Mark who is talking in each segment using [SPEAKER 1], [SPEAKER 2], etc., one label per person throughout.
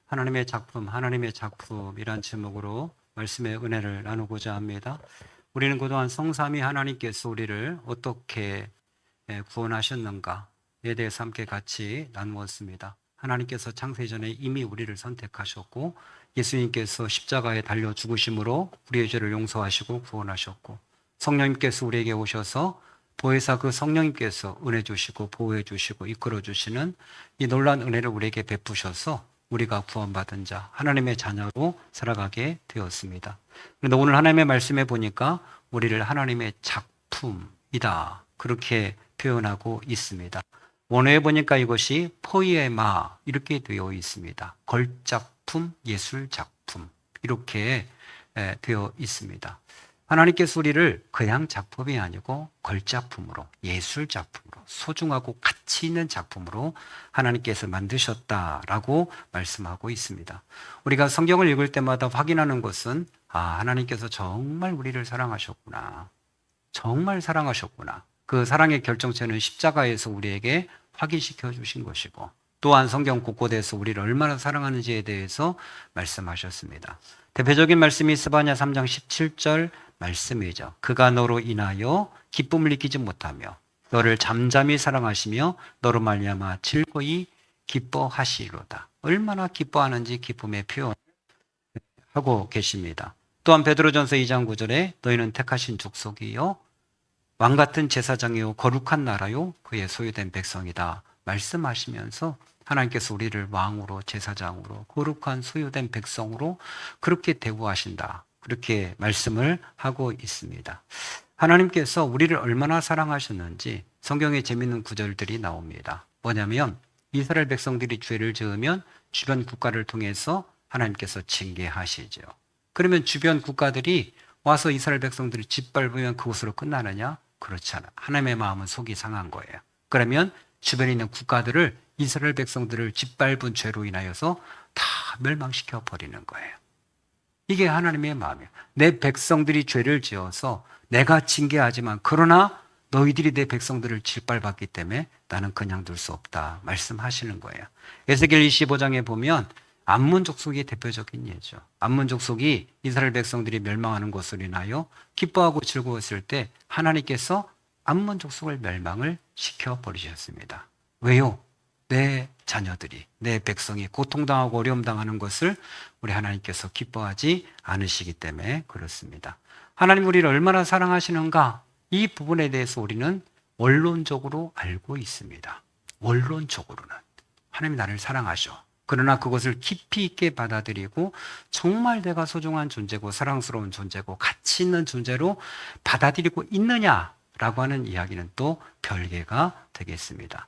[SPEAKER 1] 하나님의 작품, 하나님의 작품이란 제목으로 말씀의 은혜를 나누고자 합니다. 우리는 그동안 성삼위 하나님께서 우리를 어떻게 구원하셨는가에 대해서 함께 같이 나누었습니다. 하나님께서 창세 전에 이미 우리를 선택하셨고 예수님께서 십자가에 달려 죽으심으로 우리의 죄를 용서하시고 구원하셨고 성령님께서 우리에게 오셔서 보혜사 그 성령님께서 은혜 주시고 보호해 주시고 이끌어 주시는 이 놀라운 은혜를 우리에게 베푸셔서 우리가 구원받은 자, 하나님의 자녀로 살아가게 되었습니다. 그런데 오늘 하나님의 말씀에 보니까 우리를 하나님의 작품이다, 그렇게 표현하고 있습니다. 원어에 보니까 이것이 포이에마 이렇게 되어 있습니다. 걸작품, 예술작품 이렇게 되어 있습니다. 하나님께서 우리를 그냥 작품이 아니고 걸작품으로, 예술작품으로, 소중하고 가치 있는 작품으로 하나님께서 만드셨다라고 말씀하고 있습니다. 우리가 성경을 읽을 때마다 확인하는 것은 하나님께서 정말 우리를 사랑하셨구나. 정말 사랑하셨구나. 그 사랑의 결정체는 십자가에서 우리에게 확인시켜 주신 것이고 또한 성경 곳곳에서 우리를 얼마나 사랑하는지에 대해서 말씀하셨습니다. 대표적인 말씀이 스바냐 3장 17절 말씀이죠. 그가 너로 인하여 기쁨을 느끼지 못하며 너를 잠잠히 사랑하시며 너로 말미암아 즐거이 기뻐하시리로다. 얼마나 기뻐하는지 기쁨의 표현하고 계십니다. 또한 베드로전서 2장 9절에 너희는 택하신 족속이요 왕같은 제사장이요 거룩한 나라요 그의 소유된 백성이다 말씀하시면서 하나님께서 우리를 왕으로, 제사장으로, 거룩한 소유된 백성으로 그렇게 대우하신다, 그렇게 말씀을 하고 있습니다. 하나님께서 우리를 얼마나 사랑하셨는지 성경에 재미있는 구절들이 나옵니다. 뭐냐면 이스라엘 백성들이 죄를 지으면 주변 국가를 통해서 하나님께서 징계하시죠. 그러면 주변 국가들이 와서 이스라엘 백성들을 짓밟으면 그것으로 끝나느냐? 그렇지 않아요. 하나님의 마음은 속이 상한 거예요. 그러면 주변에 있는 국가들을, 이스라엘 백성들을 짓밟은 죄로 인하여서 다 멸망시켜 버리는 거예요. 이게 하나님의 마음이에요. 내 백성들이 죄를 지어서 내가 징계하지만 그러나 너희들이 내 백성들을 짓밟았기 때문에 나는 그냥 둘 수 없다 말씀하시는 거예요. 에스겔 25장에 보면 암몬 족속이 대표적인 예죠. 암몬 족속이 이스라엘 백성들이 멸망하는 것으로 인하여 기뻐하고 즐거웠을 때 하나님께서 암몬 족속을 멸망을 시켜버리셨습니다. 왜요? 내 자녀들이, 내 백성이 고통당하고 어려움당하는 것을 우리 하나님께서 기뻐하지 않으시기 때문에 그렇습니다. 하나님 우리를 얼마나 사랑하시는가, 이 부분에 대해서 우리는 원론적으로 알고 있습니다. 원론적으로는 하나님이 나를 사랑하셔. 그러나 그것을 깊이 있게 받아들이고 정말 내가 소중한 존재고 사랑스러운 존재고 가치 있는 존재로 받아들이고 있느냐라고 하는 이야기는 또 별개가 되겠습니다.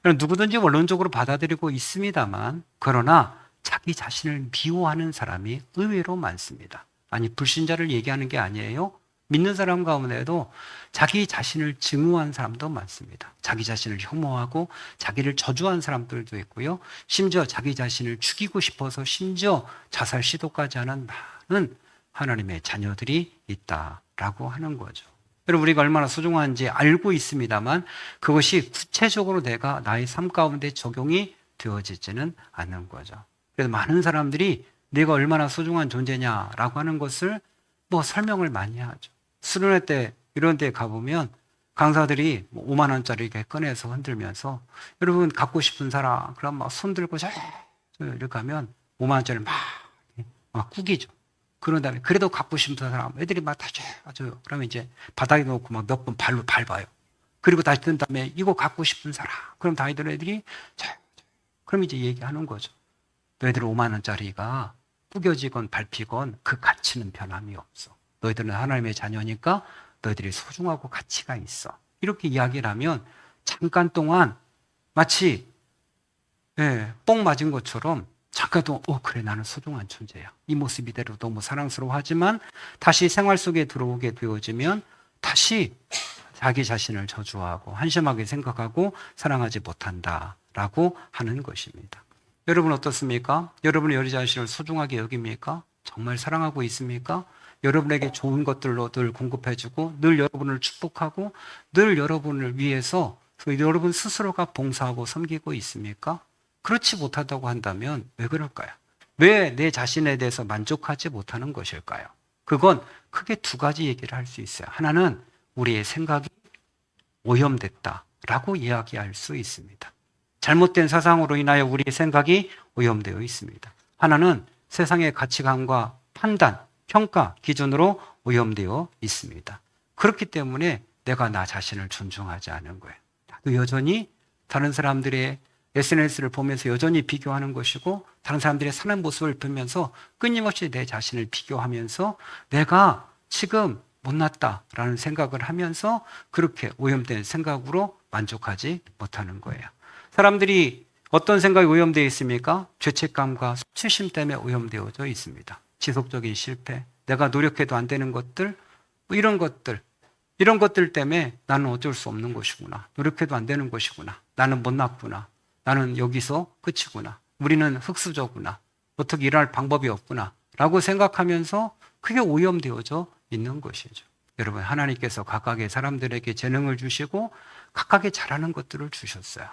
[SPEAKER 1] 누구든지 원론적으로 받아들이고 있습니다만 그러나 자기 자신을 미워하는 사람이 의외로 많습니다. 아니, 불신자를 얘기하는 게 아니에요. 믿는 사람 가운데도 자기 자신을 증오한 사람도 많습니다. 자기 자신을 혐오하고 자기를 저주한 사람들도 있고요. 심지어 자기 자신을 죽이고 싶어서 심지어 자살 시도까지 하는 많은 하나님의 자녀들이 있다라고 하는 거죠. 여러분, 우리가 얼마나 소중한지 알고 있습니다만 그것이 구체적으로 내가 나의 삶 가운데 적용이 되어지지는 않는 거죠. 그래서 많은 사람들이 내가 얼마나 소중한 존재냐라고 하는 것을 설명을 많이 하죠. 수련회 때 이런 데 가보면 강사들이 5만 원짜리 이렇게 꺼내서 흔들면서 여러분 갖고 싶은 사람, 그럼 막 손 들고 이렇게 하면 5만 원짜리 막 꾸기죠. 그런 다음에 그래도 갖고 싶은 사람 애들이 막 다 줘요. 그러면 이제 바닥에 놓고 막 몇 번 발로 밟아요. 그리고 다시 든 다음에 이거 갖고 싶은 사람, 그럼 다 애들이 그럼 이제 얘기하는 거죠. 너희들 5만 원짜리가 꾸겨지건 밟히건 그 가치는 변함이 없어. 너희들은 하나님의 자녀니까 너희들이 소중하고 가치가 있어. 이렇게 이야기를 하면 잠깐 동안 마치 뽕 맞은 것처럼 잠깐 동안 그래, 나는 소중한 존재야. 이 모습 이대로 너무 사랑스러워하지만 다시 생활 속에 들어오게 되어지면 다시 자기 자신을 저주하고 한심하게 생각하고 사랑하지 못한다라고 하는 것입니다. 여러분 어떻습니까? 여러분은 여러 자신을 소중하게 여깁니까? 정말 사랑하고 있습니까? 여러분에게 좋은 것들로 늘 공급해주고 늘 여러분을 축복하고 늘 여러분을 위해서 여러분 스스로가 봉사하고 섬기고 있습니까? 그렇지 못하다고 한다면 왜 그럴까요? 왜 내 자신에 대해서 만족하지 못하는 것일까요? 그건 크게 두 가지 얘기를 할 수 있어요. 하나는 우리의 생각이 오염됐다라고 이야기할 수 있습니다. 잘못된 사상으로 인하여 우리의 생각이 오염되어 있습니다. 하나는 세상의 가치관과 판단, 평가 기준으로 오염되어 있습니다. 그렇기 때문에 내가 나 자신을 존중하지 않은 거예요. 나도 여전히 다른 사람들의 SNS를 보면서 여전히 비교하는 것이고 다른 사람들의 사는 모습을 보면서 끊임없이 내 자신을 비교하면서 내가 지금 못났다라는 생각을 하면서 그렇게 오염된 생각으로 만족하지 못하는 거예요. 사람들이 어떤 생각이 오염되어 있습니까? 죄책감과 수치심 때문에 오염되어져 있습니다. 지속적인 실패, 내가 노력해도 안 되는 것들, 뭐 이런 것들 때문에 나는 어쩔 수 없는 것이구나. 노력해도 안 되는 것이구나. 나는 못났구나. 나는 여기서 끝이구나. 우리는 흙수저구나. 어떻게 일할 방법이 없구나. 라고 생각하면서 그게 오염되어져 있는 것이죠. 여러분, 하나님께서 각각의 사람들에게 재능을 주시고 각각의 잘하는 것들을 주셨어요.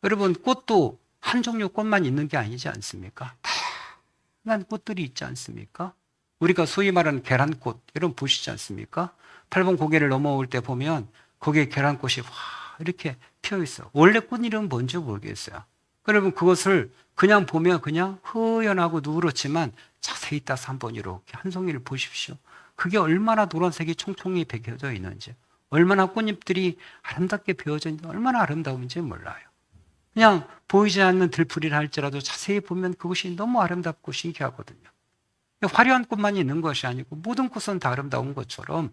[SPEAKER 1] 여러분, 꽃도 한 종류 꽃만 있는 게 아니지 않습니까? 다양한 꽃들이 있지 않습니까? 우리가 소위 말하는 계란꽃, 여러분 보시지 않습니까? 8번 고개를 넘어올 때 보면 거기에 계란꽃이 이렇게 피어 있어. 원래 꽃 이름은 뭔지 모르겠어요. 여러분, 그것을 그냥 보면 그냥 허연하고 누렇지만 자세히 따서 한번 이렇게 한 송이를 보십시오. 그게 얼마나 노란색이 총총히 베겨져 있는지, 얼마나 꽃잎들이 아름답게 베어져 있는지, 얼마나 아름다운지 몰라요. 그냥 보이지 않는 들풀이라 할지라도 자세히 보면 그것이 너무 아름답고 신기하거든요. 화려한 꽃만 있는 것이 아니고 모든 꽃은 다 아름다운 것처럼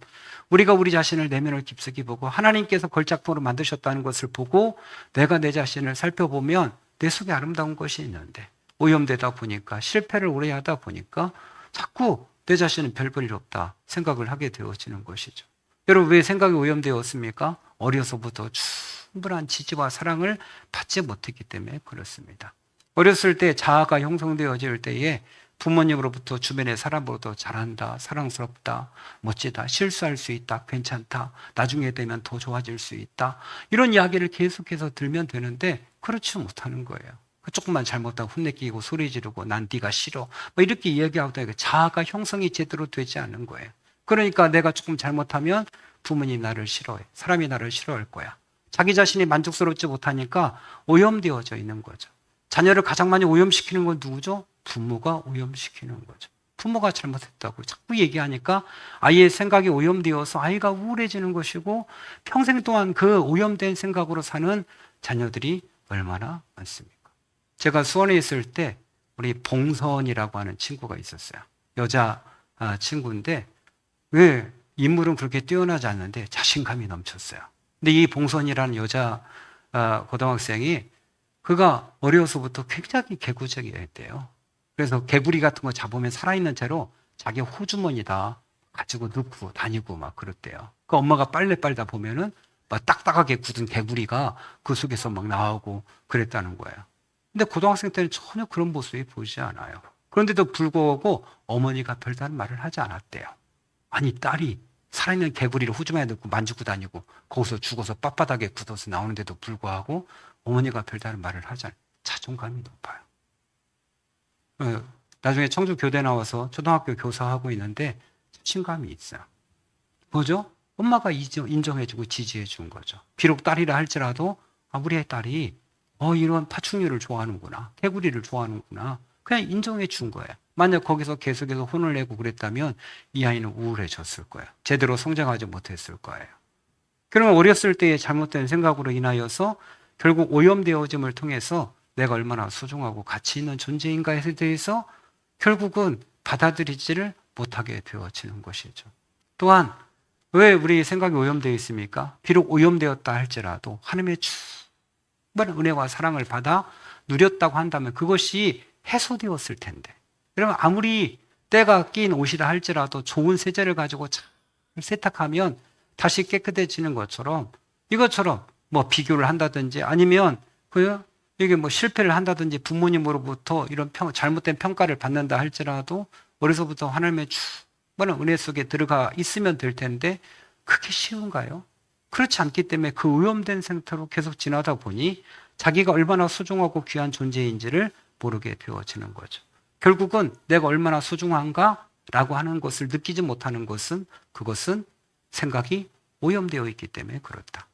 [SPEAKER 1] 우리가 우리 자신을 내면을 깊숙이 보고 하나님께서 걸작품으로 만드셨다는 것을 보고 내가 내 자신을 살펴보면 내 속에 아름다운 것이 있는데 오염되다 보니까 실패를 오래 하다 보니까 자꾸 내 자신은 별 볼 일 없다 생각을 하게 되어지는 것이죠. 여러분, 왜 생각이 오염되었습니까? 어려서부터 충분한 지지와 사랑을 받지 못했기 때문에 그렇습니다. 어렸을 때 자아가 형성되어질 때에 부모님으로부터 주변의 사람으로부터 잘한다, 사랑스럽다, 멋지다, 실수할 수 있다, 괜찮다, 나중에 되면 더 좋아질 수 있다, 이런 이야기를 계속해서 들면 되는데 그렇지 못하는 거예요. 조금만 잘못하고 혼내키고 소리 지르고 난 네가 싫어 뭐 이렇게 이야기하고 다니까 자아가 형성이 제대로 되지 않는 거예요. 그러니까 내가 조금 잘못하면 부모님이 나를 싫어해, 사람이 나를 싫어할 거야. 자기 자신이 만족스럽지 못하니까 오염되어져 있는 거죠. 자녀를 가장 많이 오염시키는 건 누구죠? 부모가 오염시키는 거죠. 부모가 잘못했다고 자꾸 얘기하니까 아이의 생각이 오염되어서 아이가 우울해지는 것이고 평생 동안 그 오염된 생각으로 사는 자녀들이 얼마나 많습니까? 제가 수원에 있을 때 우리 봉선이라고 하는 친구가 있었어요. 여자 친구인데 왜 인물은 그렇게 뛰어나지 않는데 자신감이 넘쳤어요. 근데 이 봉선이라는 여자 고등학생이 그가 어려서부터 굉장히 개구쟁이였대요. 그래서 개구리 같은 거 잡으면 살아있는 채로 자기 호주머니다 가지고 넣고 다니고 막 그랬대요. 그 엄마가 빨래 빨다 보면은 막 딱딱하게 굳은 개구리가 그 속에서 막 나오고 그랬다는 거예요. 근데 고등학생 때는 전혀 그런 모습이 보이지 않아요. 그런데도 불구하고 어머니가 별다른 말을 하지 않았대요. 아니, 딸이 살아있는 개구리를 호주머니에 넣고 만지고 다니고 거기서 죽어서 빳빳하게 굳어서 나오는데도 불구하고 어머니가 별다른 말을 하지 않아요. 자존감이 높아요. 나중에 청주 교대 나와서 초등학교 교사하고 있는데 자신감이 있어요. 뭐죠? 엄마가 인정해주고 지지해준 거죠. 비록 딸이라 할지라도 우리의 딸이 이런 파충류를 좋아하는구나, 개구리를 좋아하는구나, 그냥 인정해 준 거예요. 만약 거기서 계속해서 혼을 내고 그랬다면 이 아이는 우울해졌을 거예요. 제대로 성장하지 못했을 거예요. 그러면 어렸을 때의 잘못된 생각으로 인하여서 결국 오염되어짐을 통해서 내가 얼마나 소중하고 가치 있는 존재인가에 대해서 결국은 받아들이지를 못하게 되어지는 것이죠. 또한 왜 우리 생각이 오염되어 있습니까? 비록 오염되었다 할지라도 하나님의 충분한 은혜와 사랑을 받아 누렸다고 한다면 그것이 해소되었을 텐데, 여러분, 아무리 때가 낀 옷이라 할지라도 좋은 세제를 가지고 잘 세탁하면 다시 깨끗해지는 것처럼 이것처럼 뭐 비교를 한다든지 아니면 이게 뭐 실패를 한다든지 부모님으로부터 이런 잘못된 평가를 받는다 할지라도 어려서부터 하나님의 충분한 은혜 속에 들어가 있으면 될 텐데 그게 쉬운가요? 그렇지 않기 때문에 그 오염된 상태로 계속 지나다 보니 자기가 얼마나 소중하고 귀한 존재인지를 모르게 되어지는 거죠. 결국은 내가 얼마나 소중한가라고 하는 것을 느끼지 못하는 것은 그것은 생각이 오염되어 있기 때문에 그렇다.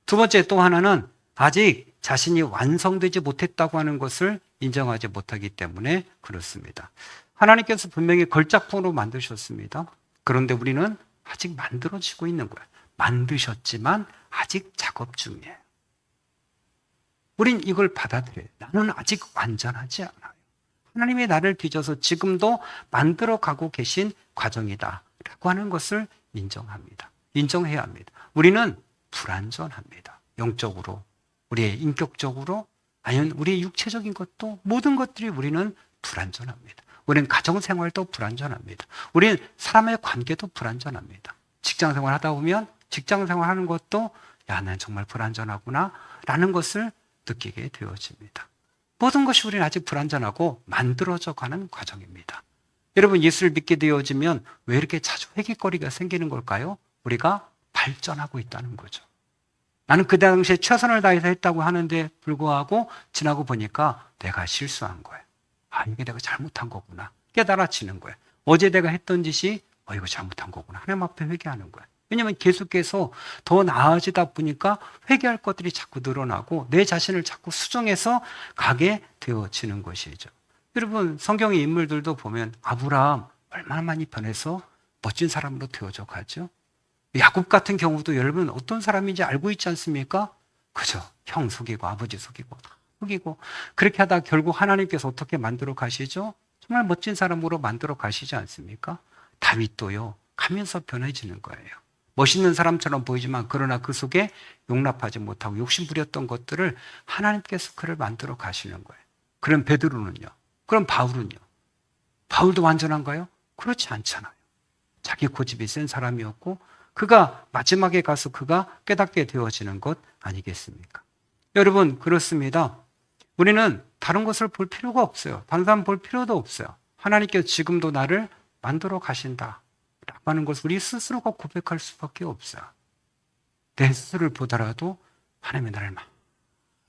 [SPEAKER 1] 두 번째 또 하나는 아직 자신이 완성되지 못했다고 하는 것을 인정하지 못하기 때문에 그렇습니다. 하나님께서 분명히 걸작품으로 만드셨습니다. 그런데 우리는 아직 만들어지고 있는 거예요. 만드셨지만 아직 작업 중이에요. 우린 이걸 받아들여요. 나는 아직 완전하지 않아요. 하나님이 나를 빚어서 지금도 만들어가고 계신 과정이다 라고 하는 것을 인정합니다. 인정해야 합니다. 우리는 불완전합니다. 영적으로, 우리의 인격적으로, 아니면 우리의 육체적인 것도 모든 것들이 우리는 불완전합니다. 우리는 가정생활도 불완전합니다. 우리는 사람의 관계도 불완전합니다. 직장생활 하다 보면 직장생활 하는 것도 야, 난 정말 불완전하구나 라는 것을 느끼게 되어집니다. 모든 것이 우리는 아직 불완전하고 만들어져 가는 과정입니다. 여러분, 예수를 믿게 되어지면 왜 이렇게 자주 회개거리가 생기는 걸까요? 우리가 발전하고 있다는 거죠. 나는 그 당시에 최선을 다해서 했다고 하는데 불구하고 지나고 보니까 내가 실수한 거예요. 아, 이게 내가 잘못한 거구나. 깨달아지는 거예요. 어제 내가 했던 짓이 이거 잘못한 거구나. 하나님 앞에 회개하는 거예요. 왜냐하면 계속해서 더 나아지다 보니까 회개할 것들이 자꾸 늘어나고 내 자신을 자꾸 수정해서 가게 되어지는 것이죠. 여러분, 성경의 인물들도 보면 아브라함 얼마나 많이 변해서 멋진 사람으로 되어져 가죠. 야곱 같은 경우도 여러분 어떤 사람인지 알고 있지 않습니까? 그죠? 형 속이고 아버지 속이고 다 속이고 그렇게 하다 결국 하나님께서 어떻게 만들어 가시죠? 정말 멋진 사람으로 만들어 가시지 않습니까? 다윗도요, 가면서 변해지는 거예요. 멋있는 사람처럼 보이지만 그러나 그 속에 용납하지 못하고 욕심 부렸던 것들을 하나님께서 그를 만들어 가시는 거예요. 그럼 베드로는요? 그럼 바울은요? 바울도 완전한가요? 그렇지 않잖아요. 자기 고집이 센 사람이었고 그가 마지막에 가서 그가 깨닫게 되어지는 것 아니겠습니까? 여러분, 그렇습니다. 우리는 다른 것을 볼 필요가 없어요. 다른 사람 볼 필요도 없어요. 하나님께서 지금도 나를 만들어 가신다 라고 하는 것을 우리 스스로가 고백할 수밖에 없어요. 내 스스로를 보더라도 하나님이 나를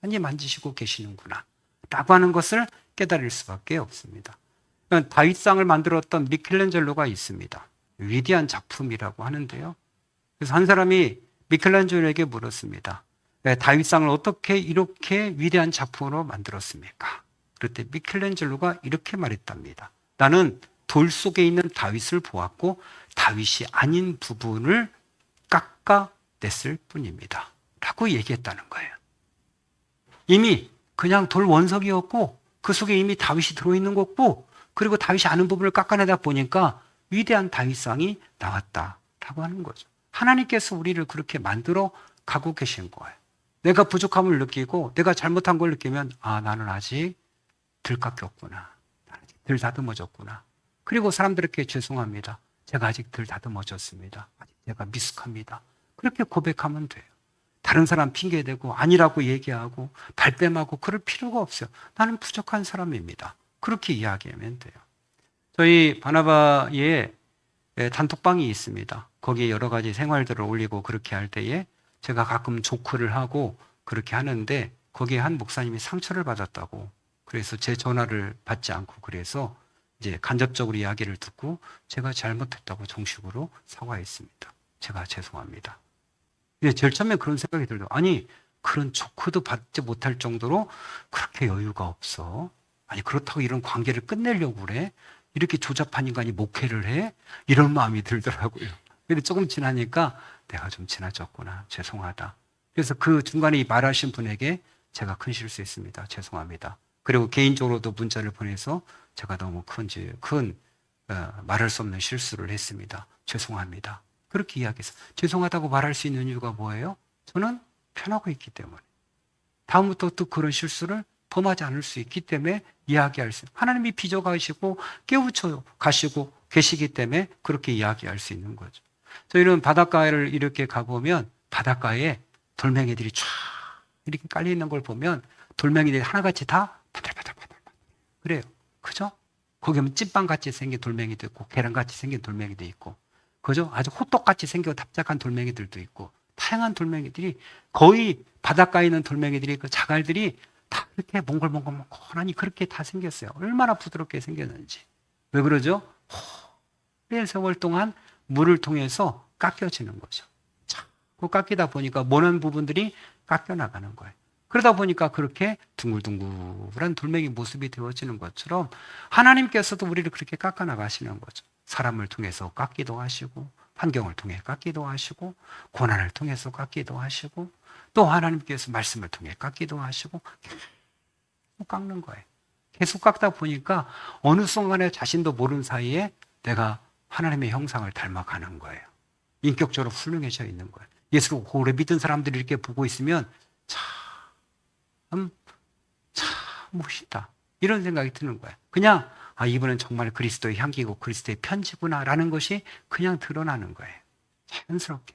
[SPEAKER 1] 많이 만지시고 계시는구나 라고 하는 것을 깨달을 수밖에 없습니다. 다윗상을 만들었던 미켈란젤로가 있습니다. 위대한 작품이라고 하는데요. 그래서 한 사람이 미켈란젤로에게 물었습니다. 다윗상을 어떻게 이렇게 위대한 작품으로 만들었습니까? 그때 미켈란젤로가 이렇게 말했답니다. 나는 돌 속에 있는 다윗을 보았고 다윗이 아닌 부분을 깎아냈을 뿐입니다 라고 얘기했다는 거예요. 이미 그냥 돌 원석이었고 그 속에 이미 다윗이 들어있는 거고 그리고 다윗이 아는 부분을 깎아내다 보니까 위대한 다윗상이 나왔다라고 하는 거죠. 하나님께서 우리를 그렇게 만들어 가고 계신 거예요. 내가 부족함을 느끼고 내가 잘못한 걸 느끼면 나는 아직 덜 깎였구나. 아직 덜 다듬어졌구나. 그리고 사람들에게 죄송합니다. 제가 아직 덜 다듬어졌습니다. 아직 제가 미숙합니다. 그렇게 고백하면 돼요. 다른 사람 핑계대고 아니라고 얘기하고 발뺌하고 그럴 필요가 없어요. 나는 부족한 사람입니다. 그렇게 이야기하면 돼요. 저희 바나바에 단톡방이 있습니다. 거기에 여러 가지 생활들을 올리고 그렇게 할 때에 제가 가끔 조크를 하고 그렇게 하는데 거기에 한 목사님이 상처를 받았다고 그래서 제 전화를 받지 않고 그래서 이제 간접적으로 이야기를 듣고 제가 잘못했다고 정식으로 사과했습니다. 제가 죄송합니다. 근데 제일 처음에 그런 생각이 들더라고요. 아니, 그런 조크도 받지 못할 정도로 그렇게 여유가 없어. 아니, 그렇다고 이런 관계를 끝내려고 그래? 이렇게 조잡한 인간이 목회를 해? 이런 마음이 들더라고요. 근데 조금 지나니까 내가 좀 지나쳤구나. 죄송하다. 그래서 그 중간에 말하신 분에게 제가 큰 실수했습니다. 죄송합니다. 그리고 개인적으로도 문자를 보내서 제가 너무 말할 수 없는 실수를 했습니다. 죄송합니다. 그렇게 이야기해서 죄송하다고 말할 수 있는 이유가 뭐예요? 저는 편하고 있기 때문에. 다음부터 또 그런 실수를 범하지 않을 수 있기 때문에 이야기할 수, 하나님이 빚어가시고 깨우쳐 가시고 계시기 때문에 그렇게 이야기할 수 있는 거죠. 저희는 바닷가를 이렇게 가보면 바닷가에 돌멩이들이 쫙 이렇게 깔려있는 걸 보면 돌멩이들이 하나같이 다 바들바들바들 그래요. 그죠? 거기 보면 찐빵같이 생긴 돌멩이도 있고 계란같이 생긴 돌멩이도 있고 그죠? 아주 호떡같이 생겨 납작한 돌멩이들도 있고 다양한 돌멩이들이 거의 바닷가에 있는 돌멩이들이 그 자갈들이 다 그렇게 몽글몽글몽글하니 그렇게 다 생겼어요. 얼마나 부드럽게 생겼는지. 왜 그러죠? 오랜 세월 동안 물을 통해서 깎여지는 거죠. 자꾸 깎이다 보니까 모난 부분들이 깎여 나가는 거예요. 그러다 보니까 그렇게 둥글둥글한 돌멩이 모습이 되어지는 것처럼 하나님께서도 우리를 그렇게 깎아 나가시는 거죠. 사람을 통해서 깎기도 하시고, 환경을 통해 깎기도 하시고, 고난을 통해서 깎기도 하시고, 또 하나님께서 말씀을 통해 깎기도 하시고, 계속 깎는 거예요. 계속 깎다 보니까 어느 순간에 자신도 모르는 사이에 내가 하나님의 형상을 닮아가는 거예요. 인격적으로 훌륭해져 있는 거예요. 예수를 오래 믿은 사람들이 이렇게 보고 있으면 참 멋있다. 이런 생각이 드는 거예요. 그냥 이분은 정말 그리스도의 향기고 그리스도의 편지구나라는 것이 그냥 드러나는 거예요. 자연스럽게.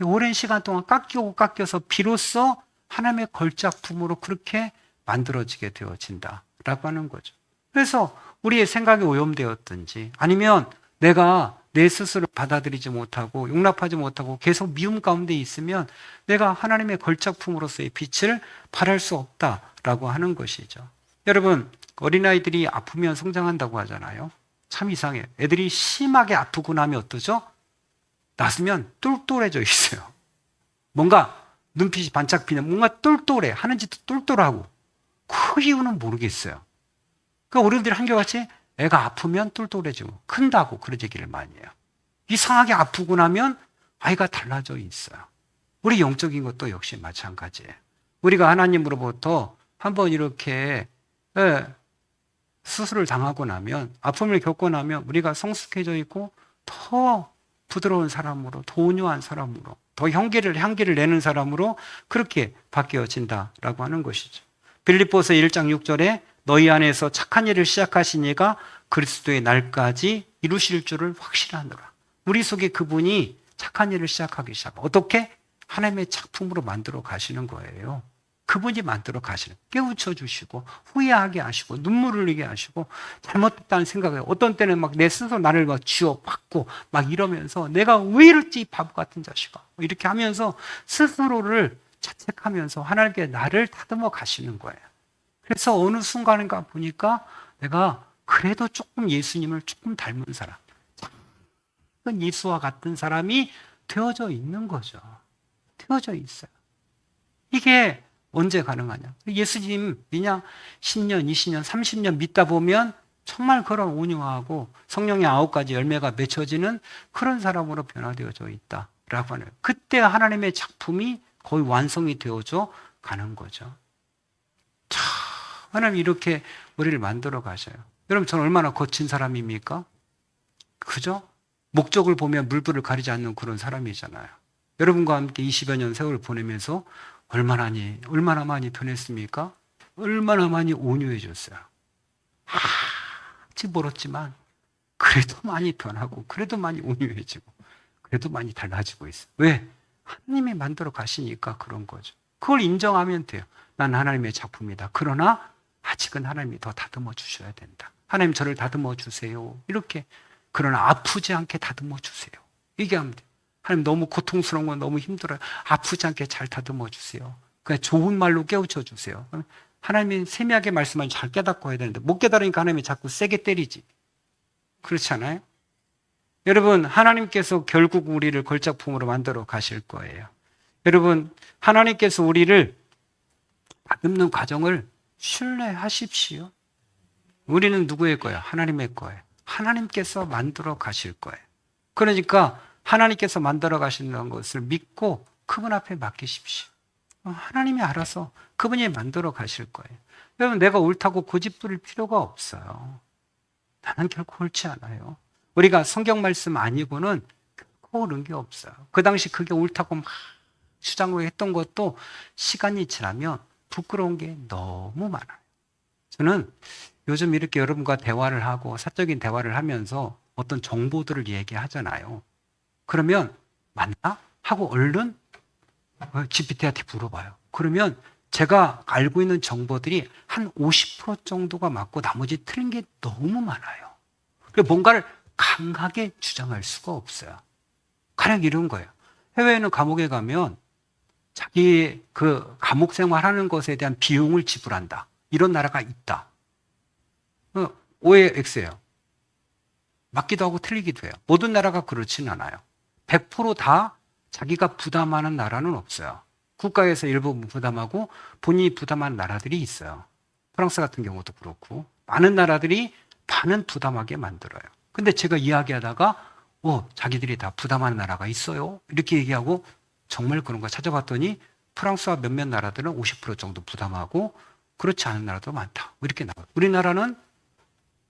[SPEAKER 1] 오랜 시간 동안 깎여서 비로소 하나님의 걸작품으로 그렇게 만들어지게 되어진다라고 하는 거죠. 그래서 우리의 생각이 오염되었든지 아니면 내가 내 스스로 받아들이지 못하고 용납하지 못하고 계속 미움 가운데 있으면 내가 하나님의 걸작품으로서의 빛을 발할 수 없다라고 하는 것이죠. 여러분, 어린아이들이 아프면 성장한다고 하잖아요. 참 이상해요. 애들이 심하게 아프고 나면 어떠죠? 나서면 똘똘해져 있어요. 뭔가 눈빛이 반짝 피는 뭔가 똘똘해. 하는 짓도 똘똘하고 그 이유는 모르겠어요. 그러니까 어른들이 한결같이 애가 아프면 똘똘해지고 큰다고 그런 얘기를 많이 해요. 이상하게 아프고 나면 아이가 달라져 있어요. 우리 영적인 것도 역시 마찬가지예요. 우리가 하나님으로부터 한번 이렇게 수술을 당하고 나면 아픔을 겪고 나면 우리가 성숙해져 있고 더 부드러운 사람으로 더 온유한 사람으로 더 향기를 내는 사람으로 그렇게 바뀌어진다라고 하는 것이죠. 빌립보서 1장 6절에 너희 안에서 착한 일을 시작하신 이가 그리스도의 날까지 이루실 줄을 확실하노라. 우리 속에 그분이 착한 일을 시작하기 시작. 어떻게? 하나님의 작품으로 만들어 가시는 거예요. 그분이 만들어 가시는, 깨우쳐 주시고 후회하게 하시고 눈물을 흘리게 하시고 잘못됐다는 생각을 어떤 때는 막 내 스스로 나를 막 쥐어박고 막 이러면서 내가 왜 이랬지 바보 같은 자식아 이렇게 하면서 스스로를 자책하면서 하나님께 나를 다듬어 가시는 거예요. 그래서 어느 순간인가 보니까 내가 그래도 조금 예수님을 조금 닮은 사람, 작은 예수와 같은 사람이 되어져 있는 거죠. 되어져 있어요. 이게 언제 가능하냐? 예수님 그냥 10년, 20년, 30년 믿다 보면 정말 그런 온유하고 성령의 9가지 열매가 맺혀지는 그런 사람으로 변화되어져 있다라고 하는. 그때 하나님의 작품이 거의 완성이 되어져 가는 거죠. 참 하나님 이렇게 우리를 만들어 가셔요. 여러분 저는 얼마나 거친 사람입니까? 그죠? 목적을 보면 물불을 가리지 않는 그런 사람이잖아요. 여러분과 함께 20여 년 세월을 보내면서 얼마나 많이 변했습니까? 얼마나 많이 온유해졌어요. 아직 멀었지만 그래도 많이 변하고 그래도 많이 온유해지고 그래도 많이 달라지고 있어요. 왜? 하나님이 만들어 가시니까 그런 거죠. 그걸 인정하면 돼요. 난 하나님의 작품이다. 그러나 아직은 하나님이 더 다듬어 주셔야 된다. 하나님 저를 다듬어 주세요. 이렇게. 그러나 아프지 않게 다듬어 주세요. 얘기하면 돼요. 하나님 너무 고통스러운 건 너무 힘들어요. 아프지 않게 잘 다듬어 주세요. 그냥 좋은 말로 깨우쳐 주세요. 하나님이 세미하게 말씀을 잘 깨닫고 해야 되는데 못 깨달으니까 하나님이 자꾸 세게 때리지. 그렇지 않아요? 여러분 하나님께서 결국 우리를 걸작품으로 만들어 가실 거예요. 여러분 하나님께서 우리를 다듬는 과정을 신뢰하십시오. 우리는 누구의 거예요? 하나님의 거예요. 하나님께서 만들어 가실 거예요. 그러니까 하나님께서 만들어 가신다는 것을 믿고 그분 앞에 맡기십시오. 하나님이 알아서 그분이 만들어 가실 거예요. 여러분 내가 옳다고 고집 부릴 필요가 없어요. 나는 결코 옳지 않아요. 우리가 성경 말씀 아니고는 결코 옳은 게 없어요. 그 당시 그게 옳다고 막 주장을 했던 것도 시간이 지나면 부끄러운 게 너무 많아요. 저는 요즘 이렇게 여러분과 대화를 하고 사적인 대화를 하면서 어떤 정보들을 얘기하잖아요. 그러면 맞나? 하고 얼른 GPT한테 물어봐요. 그러면 제가 알고 있는 정보들이 한 50% 정도가 맞고 나머지 틀린 게 너무 많아요. 그래서 뭔가를 강하게 주장할 수가 없어요. 가령 이런 거예요. 해외에는 감옥에 가면 자기 그 감옥 생활하는 것에 대한 비용을 지불한다. 이런 나라가 있다. O의 X예요. 맞기도 하고 틀리기도 해요. 모든 나라가 그렇지는 않아요. 100%다 자기가 부담하는 나라는 없어요. 국가에서 일부 부담하고 본인이 부담하는 나라들이 있어요. 프랑스 같은 경우도 그렇고 많은 나라들이 반은 부담하게 만들어요. 근데 제가 이야기하다가 자기들이 다 부담하는 나라가 있어요. 이렇게 얘기하고 정말 그런가 찾아봤더니 프랑스와 몇몇 나라들은 50% 정도 부담하고 그렇지 않은 나라도 많다. 이렇게 나와요. 우리나라는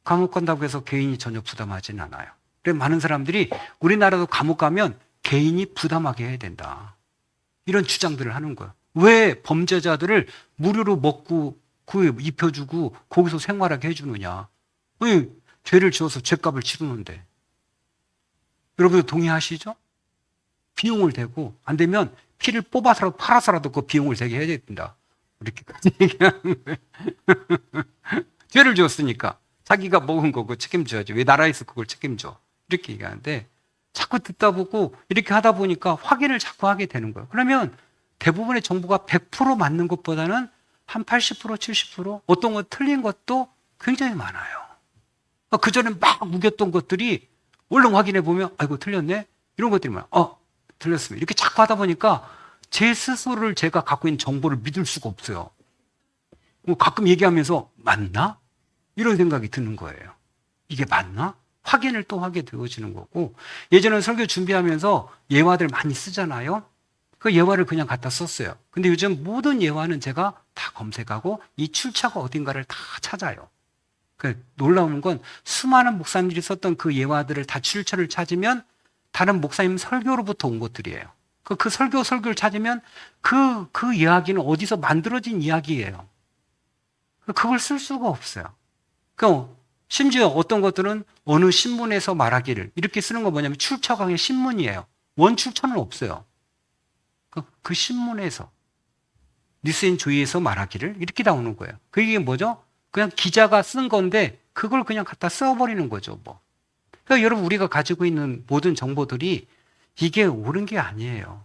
[SPEAKER 1] 감옥 간다고 해서 개인이 전혀 부담하지는 않아요. 그래서 많은 사람들이 우리나라도 감옥 가면 개인이 부담하게 해야 된다. 이런 주장들을 하는 거예요. 왜 범죄자들을 무료로 먹고 입혀주고 거기서 생활하게 해주느냐. 왜 죄를 지어서 죄값을 치르는데. 여러분들 동의하시죠? 비용을 대고 안 되면 피를 뽑아서라도 팔아서라도 그 비용을 대게 해야 된다. 이렇게까지 얘기하는 거예요. 죄를 지었으니까 자기가 먹은 거 그거 책임져야지. 왜 나라에서 그걸 책임져? 이렇게 얘기하는데 자꾸 듣다 보고 이렇게 하다 보니까 확인을 자꾸 하게 되는 거예요. 그러면 대부분의 정보가 100% 맞는 것보다는 한 80%, 70% 어떤 거 틀린 것도 굉장히 많아요. 그전에 막 우겼던 것들이 얼른 확인해 보면 아이고 틀렸네? 이런 것들이 많아요. 틀렸습니다. 이렇게 자꾸 하다 보니까 제 스스로를 제가 갖고 있는 정보를 믿을 수가 없어요. 가끔 얘기하면서 맞나? 이런 생각이 드는 거예요. 이게 맞나? 확인을 또 하게 되어지는 거고 예전에 설교 준비하면서 예화들 많이 쓰잖아요. 그 예화를 그냥 갖다 썼어요. 근데 요즘 모든 예화는 제가 다 검색하고 이 출처가 어딘가를 다 찾아요. 놀라운 건 수많은 목사님들이 썼던 그 예화들을 다 출처를 찾으면 다른 목사님 설교로부터 온 것들이에요. 그 설교를 찾으면 그 이야기는 어디서 만들어진 이야기예요. 그걸 쓸 수가 없어요. 심지어 어떤 것들은 어느 신문에서 말하기를 이렇게 쓰는 건 뭐냐면 출처가 신문이에요. 원출처는 없어요. 그 신문에서 뉴스앤조이에서 말하기를 이렇게 나오는 거예요. 그게 뭐죠? 그냥 기자가 쓴 건데 그걸 그냥 갖다 써버리는 거죠. 그러니까 여러분 우리가 가지고 있는 모든 정보들이 이게 옳은 게 아니에요.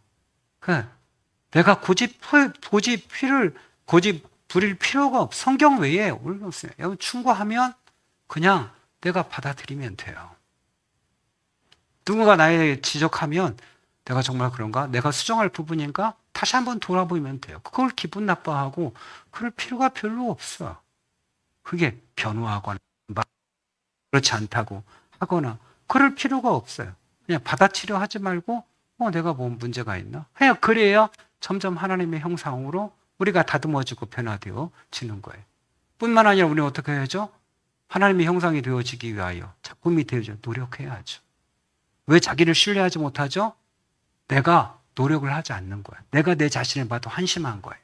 [SPEAKER 1] 그러니까 내가 고집 부릴 필요가 없어. 성경 외에 옳은 게 없어요. 여러분 충고하면 그냥 내가 받아들이면 돼요. 누군가 나에 지적하면 내가 정말 그런가? 내가 수정할 부분인가? 다시 한번 돌아보면 돼요. 그걸 기분 나빠하고 그럴 필요가 별로 없어. 그게 변호하거나 그렇지 않다고 하거나 그럴 필요가 없어요. 그냥 받아치려 하지 말고 내가 뭔 문제가 있나? 그래야 점점 하나님의 형상으로 우리가 다듬어지고 변화되어지는 거예요. 뿐만 아니라 우리는 어떻게 해야죠? 하나님의 형상이 되어지기 위하여 작품이 되어져 노력해야죠. 왜 자기를 신뢰하지 못하죠? 내가 노력을 하지 않는 거예요. 내가 내 자신을 봐도 한심한 거예요.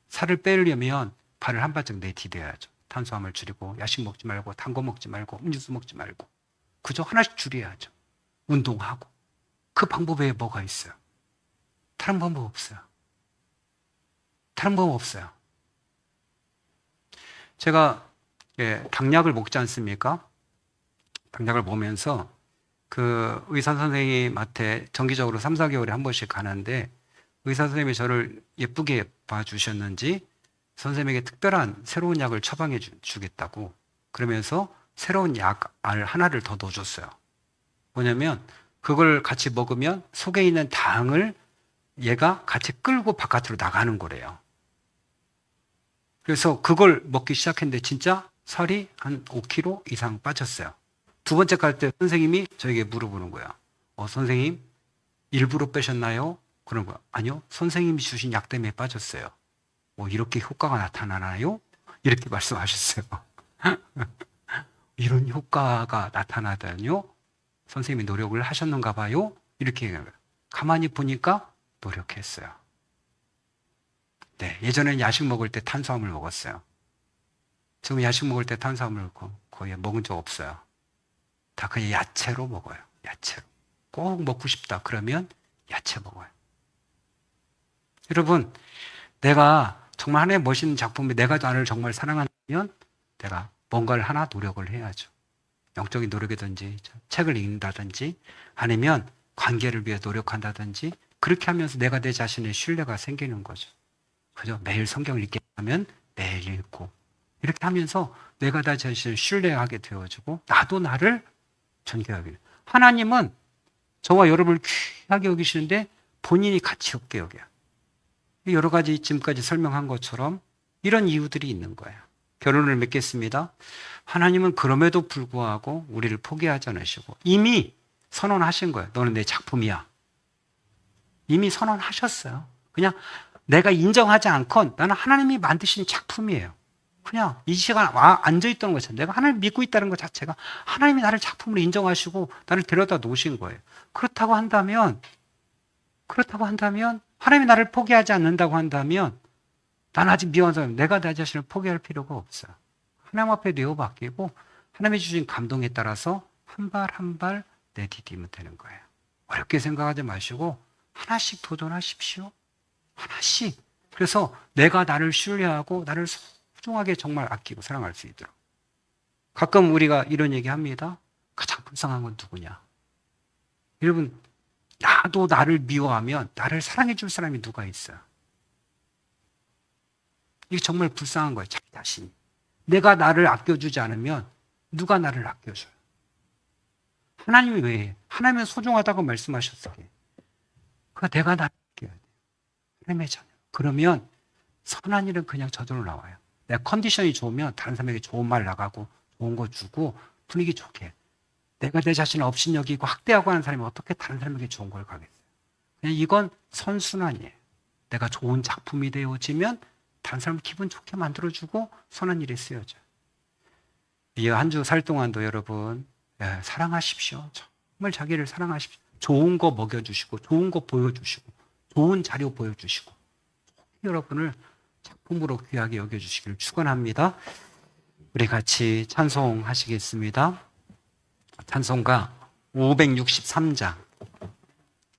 [SPEAKER 1] 살을 빼려면 발을 한 발짝 내디뎌야죠. 탄수화물 줄이고 야식 먹지 말고 단 거 먹지 말고 음료수 먹지 말고 그저 하나씩 줄여야죠. 운동하고. 그 방법 외에 뭐가 있어요? 다른 방법 없어요. 다른 방법 없어요. 제가 당약을 먹지 않습니까? 당약을 보면서 그 의사 선생님한테 정기적으로 3, 4개월에 한 번씩 가는데 의사 선생님이 저를 예쁘게 봐주셨는지 선생님에게 특별한 새로운 약을 처방해 주겠다고 그러면서 새로운 약알 하나를 더 넣어줬어요. 뭐냐면 그걸 같이 먹으면 속에 있는 당을 얘가 같이 끌고 바깥으로 나가는 거래요. 그래서 그걸 먹기 시작했는데 진짜 살이 한 5kg 이상 빠졌어요. 두 번째 갈 때 선생님이 저에게 물어보는 거야. 선생님 일부러 빼셨나요? 그런 거야. 아니요. 선생님이 주신 약 때문에 빠졌어요. 이렇게 효과가 나타나나요? 이렇게 말씀하셨어요. 이런 효과가 나타나다니요? 선생님이 노력을 하셨는가 봐요? 이렇게 얘기해요. 가만히 보니까 노력했어요. 네, 예전에는 야식 먹을 때 탄수화물 먹었어요. 지금 야식 먹을 때 탄수화물 거의 먹은 적 없어요. 다 그냥 야채로 먹어요. 야채로. 꼭 먹고 싶다 그러면 야채 먹어요. 여러분, 내가 정말 하나의 멋있는 작품에 내가 나를 정말 사랑한다면 내가 뭔가를 하나 노력을 해야죠. 영적인 노력이든지 책을 읽는다든지 아니면 관계를 위해 노력한다든지 그렇게 하면서 내가 내 자신의 신뢰가 생기는 거죠. 그죠? 매일 성경을 읽게 하면 매일 읽고 이렇게 하면서 내가 나 자신을 신뢰하게 되어지고 나도 나를 존경하게 돼요. 하나님은 저와 여러분을 귀하게 여기시는데 본인이 가치 없게 여겨요. 여러 가지 지금까지 설명한 것처럼 이런 이유들이 있는 거예요. 결론을 맺겠습니다. 하나님은 그럼에도 불구하고 우리를 포기하지 않으시고 이미 선언하신 거예요. 너는 내 작품이야. 이미 선언하셨어요. 그냥 내가 인정하지 않건 나는 하나님이 만드신 작품이에요. 그냥 이 시간 앉아있다는 것처럼 내가 하나님을 믿고 있다는 것 자체가 하나님이 나를 작품으로 인정하시고 나를 데려다 놓으신 거예요. 그렇다고 한다면 하나님이 나를 포기하지 않는다고 한다면 난 아직 미워한 사람, 내가 내 자신을 포기할 필요가 없어요. 하나님 앞에 뇌어맡기고 하나님이 주신 감동에 따라서 한 발 한 발 내디디면 되는 거예요. 어렵게 생각하지 마시고 하나씩 도전하십시오. 하나씩. 그래서 내가 나를 신뢰하고 나를 소중하게 정말 아끼고 사랑할 수 있도록. 가끔 우리가 이런 얘기 합니다. 가장 불쌍한 건 누구냐? 여러분, 나도 나를 미워하면 나를 사랑해 줄 사람이 누가 있어요? 이게 정말 불쌍한 거예요. 자기 자신이. 내가 나를 아껴주지 않으면 누가 나를 아껴줘요? 하나님이 왜 해? 하나님은 소중하다고 말씀하셨어요. 그러니까 내가 나를 아껴야 돼요. 하나님의 자녀. 그러면 선한 일은 그냥 저절로 나와요. 내가 컨디션이 좋으면 다른 사람에게 좋은 말 나가고 좋은 거 주고 분위기 좋게. 내가 내 자신을 업신여기고 학대하고 하는 사람이 어떻게 다른 사람에게 좋은 걸 가겠어요? 그냥 이건 선순환이에요. 내가 좋은 작품이 되어지면 다른 사람 기분 좋게 만들어주고 선한 일에 쓰여져요. 이 한 주 살 동안도 여러분 사랑하십시오. 정말 자기를 사랑하십시오. 좋은 거 먹여주시고 좋은 거 보여주시고 좋은 자료 보여주시고 여러분을 작품으로 귀하게 여겨주시기를 축원합니다. 우리 같이 찬송하시겠습니다. 찬송가 563장